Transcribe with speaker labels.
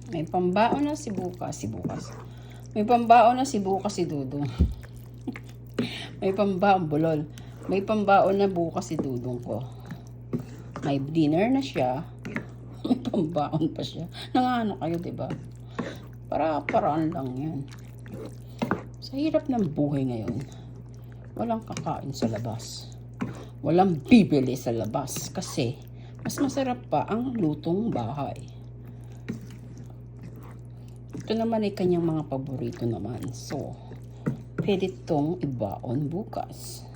Speaker 1: May pambaon na si bukas. May pambaon na si bukas si Dudong. May pambaon, bulol. May pambaon na bukas si Dudong ko. May dinner na siya. May pambaon pa siya. Nangano kayo, diba? Paraan lang yan. Sa hirap ng buhay ngayon, walang kakain sa labas. Walang bibili sa labas. Kasi, mas masarap pa ang lutong bahay. Ito naman ay kanyang mga paborito naman. So, pwede itong ibaon bukas.